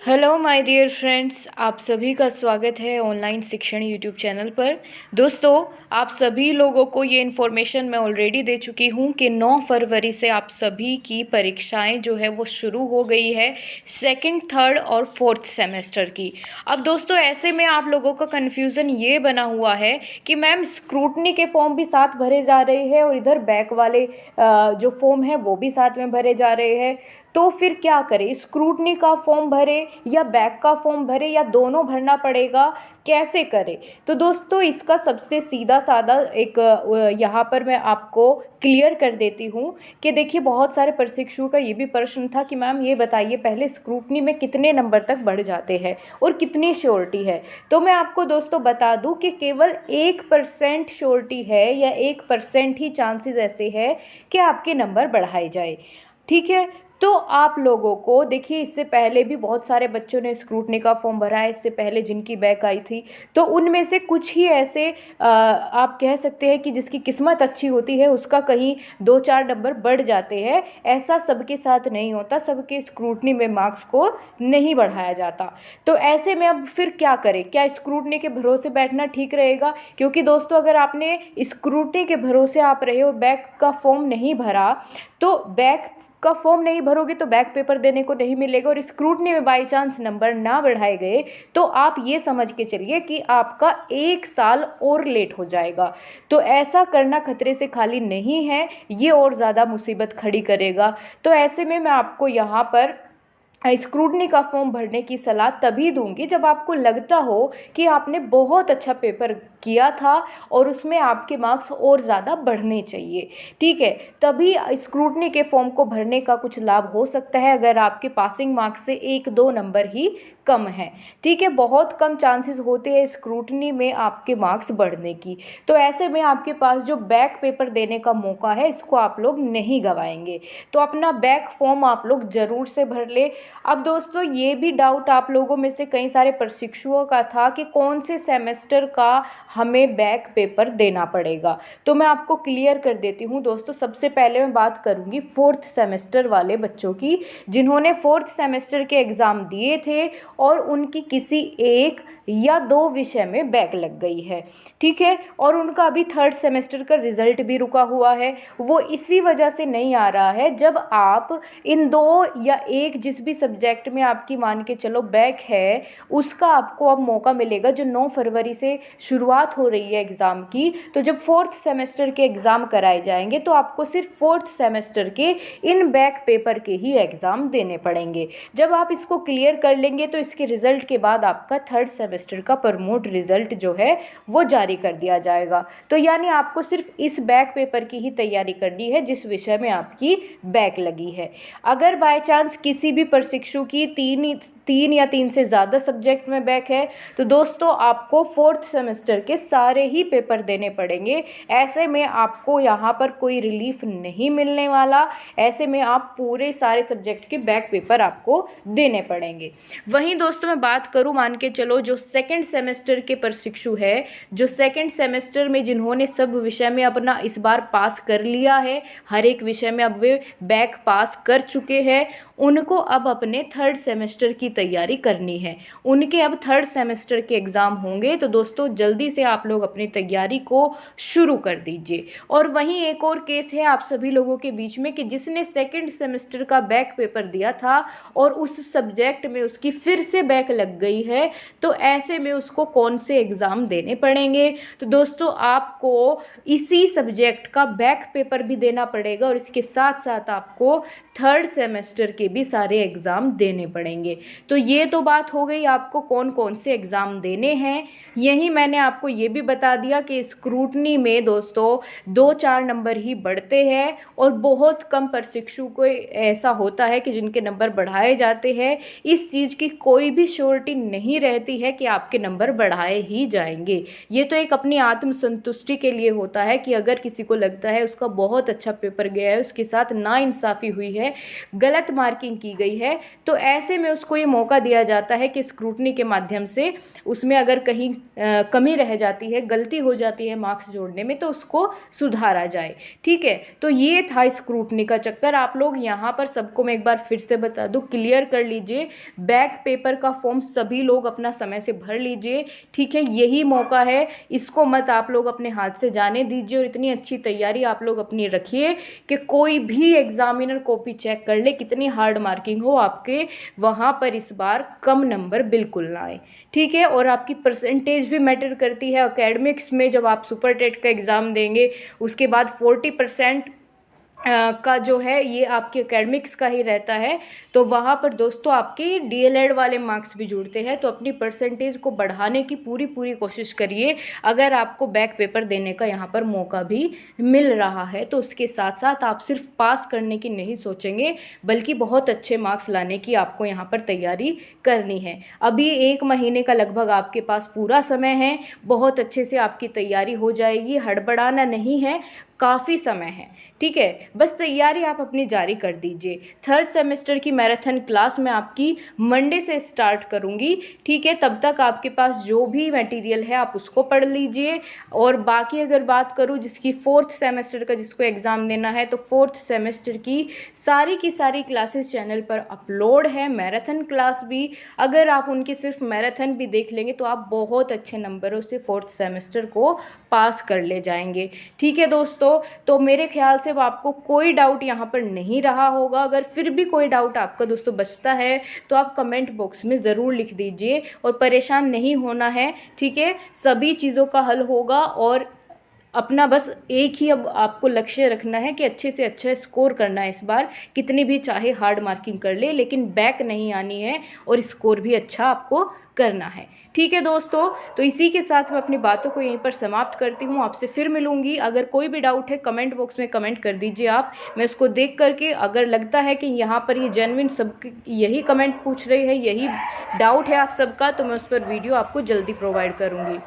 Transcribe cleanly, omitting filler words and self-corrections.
Hello my dear friends, आप सभी का स्वागत है ऑनलाइन शिक्षण यूट्यूब चैनल पर। दोस्तों, आप सभी लोगों को ये इन्फॉर्मेशन मैं ऑलरेडी दे चुकी हूँ कि 9 फरवरी से आप सभी की परीक्षाएं जो है वो शुरू हो गई है, सेकंड, थर्ड और फोर्थ सेमेस्टर की। अब दोस्तों, ऐसे में आप लोगों का कन्फ्यूज़न ये बना हुआ है कि मैम स्क्रूटनी के फॉर्म भी साथ भरे जा रहे हैं और इधर बैक वाले जो फॉर्म है वो भी साथ में भरे जा रहे हैं। तो फिर क्या करें, स्क्रूटनी का फॉर्म भरे या बैक का फॉर्म भरे या दोनों भरना पड़ेगा, कैसे करें? तो दोस्तों, इसका सबसे सीधा साधा एक यहाँ पर मैं आपको क्लियर कर देती हूँ कि देखिए, बहुत सारे प्रशिक्षुओं का ये भी प्रश्न था कि मैम ये बताइए पहले स्क्रूटनी में कितने नंबर तक बढ़ जाते हैं और कितनी श्योरिटी है। तो मैं आपको दोस्तों बता दूं कि केवल 1% श्योरिटी है या 1% ही चांसेस ऐसे हैं कि आपके नंबर बढ़ाए जाए। ठीक है, तो आप लोगों को देखिए, इससे पहले भी बहुत सारे बच्चों ने स्क्रूटनी का फॉर्म भरा है, इससे पहले जिनकी बैक आई थी। तो उनमें से कुछ ही ऐसे आप कह सकते हैं कि जिसकी किस्मत अच्छी होती है उसका कहीं 2-4 नंबर बढ़ जाते हैं। ऐसा सबके साथ नहीं होता, सबके स्क्रूटनी में मार्क्स को नहीं बढ़ाया जाता। तो ऐसे में अब फिर क्या करें? क्या स्क्रूटनी के भरोसे बैठना ठीक रहेगा? क्योंकि दोस्तों, अगर आपने स्क्रूटनी के भरोसे आप रहे और बैक का फॉर्म नहीं भरा, तो बैक का फॉर्म नहीं भरोगे तो बैक पेपर देने को नहीं मिलेगा, और स्क्रूटनी में बाई चांस नंबर ना बढ़ाए गए तो आप ये समझ के चलिए कि आपका 1 साल और लेट हो जाएगा। तो ऐसा करना खतरे से खाली नहीं है, ये और ज़्यादा मुसीबत खड़ी करेगा। तो ऐसे में मैं आपको यहाँ पर स्क्रूटनी का फॉर्म भरने की सलाह तभी दूंगी जब आपको लगता हो कि आपने बहुत अच्छा पेपर किया था और उसमें आपके मार्क्स और ज़्यादा बढ़ने चाहिए। ठीक है, तभी स्क्रूटनी के फॉर्म को भरने का कुछ लाभ हो सकता है अगर आपके पासिंग मार्क्स से 1-2 नंबर ही कम है। ठीक है, बहुत कम चांसेस होते हैं स्क्रूटनी में आपके मार्क्स बढ़ने की। तो ऐसे में आपके पास जो बैक पेपर देने का मौका है, इसको आप लोग नहीं गंवाएंगे। तो अपना बैक फॉर्म आप लोग ज़रूर से भर ले। अब दोस्तों, ये भी डाउट आप लोगों में से कई सारे प्रशिक्षुओं का था कि कौन से सेमेस्टर का हमें बैक पेपर देना पड़ेगा। तो मैं आपको क्लियर कर देती हूँ दोस्तों। सबसे पहले मैं बात करूँगी फोर्थ सेमेस्टर वाले बच्चों की, जिन्होंने फोर्थ सेमेस्टर के एग्ज़ाम दिए थे और उनकी किसी 1 या 2 विषय में बैक लग गई है। ठीक है, और उनका अभी थर्ड सेमेस्टर का रिजल्ट भी रुका हुआ है। वो इसी वजह से नहीं आ रहा है, जब आप इन 2 या 1 जिस भी सब्जेक्ट में आपकी मान के चलो बैक है, उसका आपको अब मौका मिलेगा। जो 9 फरवरी से शुरुआत हो रही है एग्ज़ाम की, तो जब फोर्थ सेमेस्टर के एग्ज़ाम कराए जाएंगे तो आपको सिर्फ फोर्थ सेमेस्टर के इन बैक पेपर के ही एग्ज़ाम देने पड़ेंगे। जब आप इसको क्लियर कर लेंगे तो इसके रिज़ल्ट के बाद आपका थर्ड सेमेस्टर का प्रमोट रिज़ल्ट जो है वो जारी कर दिया जाएगा। तो यानी आपको सिर्फ इस बैक पेपर की ही तैयारी करनी है जिस विषय में आपकी बैक लगी है। अगर बाय चांस किसी भी प्रशिक्षु की 3 या 3 से ज़्यादा सब्जेक्ट में बैक है, तो दोस्तों आपको फोर्थ सेमेस्टर के सारे ही पेपर देने पड़ेंगे। ऐसे में आपको यहाँ पर कोई रिलीफ नहीं मिलने वाला। ऐसे में आप पूरे सारे सब्जेक्ट के बैक पेपर आपको देने पड़ेंगे। वहीं दोस्तों, मैं बात करूँ, मान के चलो जो सेकंड सेमेस्टर के प्रशिक्षु है, जो सेकंड सेमेस्टर में जिन्होंने सब विषय में अपना इस बार पास कर लिया है, हर एक विषय में अब वे बैक पास कर चुके हैं, उनको अब अपने थर्ड सेमेस्टर की तैयारी करनी है। उनके अब थर्ड सेमेस्टर के एग्ज़ाम होंगे। तो दोस्तों, जल्दी से आप लोग अपनी तैयारी को शुरू कर दीजिए। और वहीं एक और केस है आप सभी लोगों के बीच में कि जिसने सेकंड सेमेस्टर का बैक पेपर दिया था और उस सब्जेक्ट में उसकी फिर से बैक लग गई है, तो ऐसे में उसको कौन से एग्ज़ाम देने पड़ेंगे? तो दोस्तों, आपको इसी सब्जेक्ट का बैक पेपर भी देना पड़ेगा और इसके साथ साथ आपको थर्ड सेमेस्टर के भी सारे एग्ज़ाम देने पड़ेंगे। तो ये तो बात हो गई आपको कौन कौन से एग्ज़ाम देने हैं। यही मैंने आपको ये भी बता दिया कि स्क्रूटनी में दोस्तों 2-4 नंबर ही बढ़ते हैं और बहुत कम प्रशिक्षु को ऐसा होता है कि जिनके नंबर बढ़ाए जाते हैं। इस चीज़ की कोई भी श्योरिटी नहीं रहती है कि आपके नंबर बढ़ाए ही जाएंगे। ये तो एक अपनी आत्मसंतुष्टि के लिए होता है कि अगर किसी को लगता है उसका बहुत अच्छा पेपर गया है, उसके साथ नाइंसाफ़ी हुई है, गलत मार्किंग की गई है, तो ऐसे में उसको ये मौका दिया जाता है कि स्क्रूटनी के माध्यम से उसमें अगर कहीं कमी रह जाती है, गलती हो जाती है मार्क्स जोड़ने में, तो उसको सुधारा जाए। ठीक है, तो ये था स्क्रूटनी का चक्कर। आप लोग यहाँ पर सबको मैं एक बार फिर से बता दूँ, क्लियर कर लीजिए, बैक पेपर का फॉर्म सभी लोग अपना समय से भर लीजिए। ठीक है, यही मौका है, इसको मत आप लोग अपने हाथ से जाने दीजिए और इतनी अच्छी तैयारी आप लोग अपनी रखिए कि कोई भी एग्जामिनर कॉपी चेक कर ले, कितनी हार्ड मार्किंग हो, आपके वहाँ पर इस बार कम नंबर बिल्कुल ना आए। ठीक है, और आपकी परसेंटेज भी मैटर करती है। एकेडमिक्स में जब आप सुपर टेट का एग्ज़ाम देंगे उसके बाद 40% का जो है ये आपके एकेडमिक्स का ही रहता है, तो वहाँ पर दोस्तों आपके डीएलएड वाले मार्क्स भी जुड़ते हैं। तो अपनी परसेंटेज को बढ़ाने की पूरी कोशिश करिए। अगर आपको बैक पेपर देने का यहाँ पर मौका भी मिल रहा है तो उसके साथ साथ आप सिर्फ पास करने की नहीं सोचेंगे, बल्कि बहुत अच्छे मार्क्स लाने की आपको यहाँ पर तैयारी करनी है। अभी 1 महीने का लगभग आपके पास पूरा समय है, बहुत अच्छे से आपकी तैयारी हो जाएगी, हड़बड़ाना नहीं है, काफ़ी समय है। ठीक है, बस तैयारी आप अपनी जारी कर दीजिए। 3rd सेमेस्टर की मैराथन क्लास मैं आपकी मंडे से स्टार्ट करूँगी। ठीक है, तब तक आपके पास जो भी मटेरियल है आप उसको पढ़ लीजिए। और बाकी अगर बात करूँ जिसकी 4th सेमेस्टर का जिसको एग्ज़ाम देना है, तो 4th सेमेस्टर की सारी क्लासेस चैनल पर अपलोड है, मैराथन क्लास भी। अगर आप उनके सिर्फ मैराथन भी देख लेंगे तो आप बहुत अच्छे नंबरों से 4th सेमेस्टर को पास कर ले जाएंगे। ठीक है दोस्तों, तो मेरे ख्याल से अब आपको कोई डाउट यहाँ पर नहीं रहा होगा। अगर फिर भी कोई डाउट आपका दोस्तों बचता है तो आप कमेंट बॉक्स में ज़रूर लिख दीजिए और परेशान नहीं होना है। ठीक है, सभी चीज़ों का हल होगा और अपना बस एक ही अब आपको लक्ष्य रखना है कि अच्छे से अच्छा स्कोर करना है इस बार, कितनी भी चाहे हार्ड मार्किंग कर ले, लेकिन बैक नहीं आनी है और स्कोर भी अच्छा आपको करना है। ठीक है दोस्तों, तो इसी के साथ मैं अपनी बातों को यहीं पर समाप्त करती हूँ। आपसे फिर मिलूंगी। अगर कोई भी डाउट है कमेंट बॉक्स में कमेंट कर दीजिए आप, मैं उसको देख करके अगर लगता है कि यहाँ पर ये जेन्युइन सब यही कमेंट पूछ रहे हैं, यही डाउट है आप सबका, तो मैं उस पर वीडियो आपको जल्दी प्रोवाइड करूँगी।